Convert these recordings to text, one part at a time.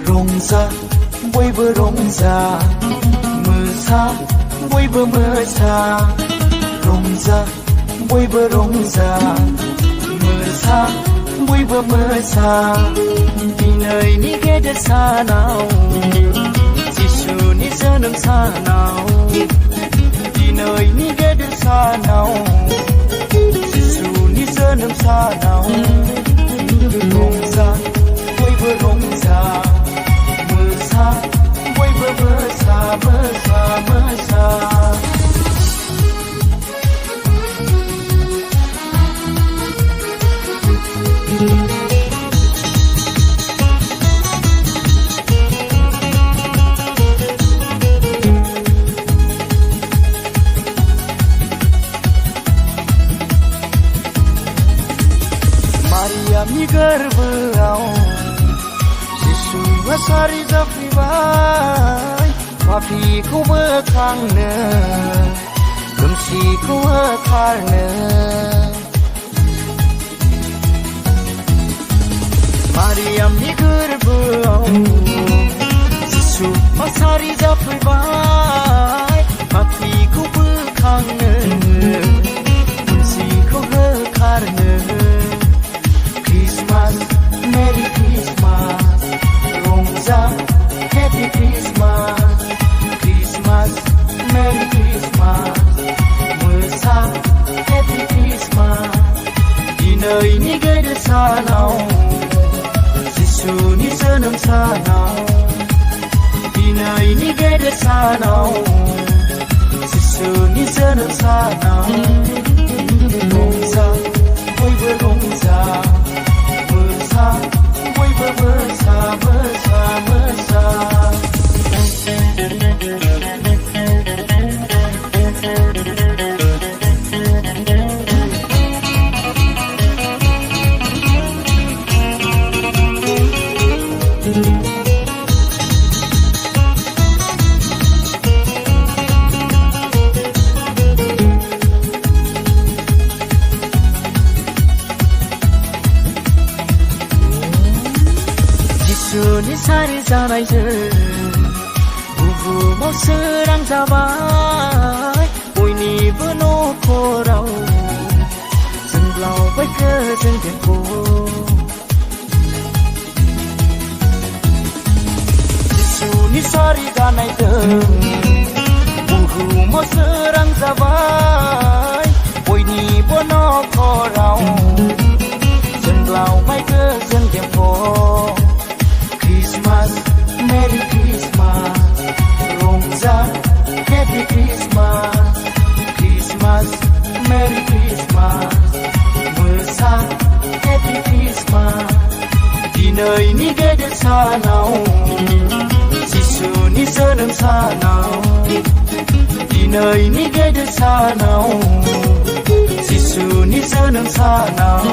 रंजा बयबो रंजा मोसा बयबो मोसा रंजा बयबो रंजा मोसा बयबो मोसा दिनैनि गेदेर सानाव जिसुनि जोनोम सानाव दिनैनि गेदेर सानाव जिसुनि जोनोम सानाव रंजा बयबो रंजा मोसा बयबो मोसा मोसा मोसा मारियामनि गोरबोआव जिसुआ सारि जाफैबाय पापीखौ बोखांनो खोमसिखौ होखारनो मारियामनि गोरबोआव जिसुआ सारि जाफैबाय पापीखौ बोखांनो खोमसिखौ होखारनो Christmas, Merry Christmas, रंजा Happy Christmas, Christmas, Merry Christmas, मोसा Happy Christmas, दिनैनि गेदेर सानाव जिसुनि जोनोम सानाव दिनैनि गेदेर सानाव जिसुनि जोनोम सानाव रंजा बयबो रंजा मोसा बयबो मोसा मोसा मोसा जिसुनि सारि जानायजों बुहुमाव सोरां जाबाय बयनिबो नखराव जोंब्लावबाय गोजोन देंखो जिसुनि सारि जानायजों बुहुमाव सोरां जाबाय बयनिबो नखराव जोंब्लावबाय गोजोन देंखो Christmas, Merry Christmas, रंजा Happy Christmas, Christmas, Merry Christmas, मोसा Happy Christmas, दिनैनि गेदेर सानाव जिसुनि जोनोम सानाव दिनैनि गेदेर सानाव जिसुनि जोनोम सानाव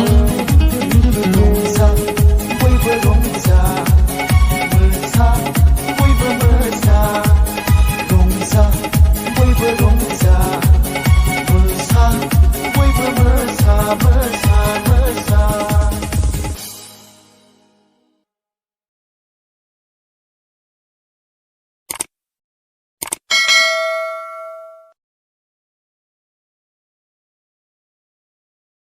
रंजा बयबो रंजा मोसा बयबो मोसा रंजा बयबो रंजा मोसा बयबो मोसा मोसा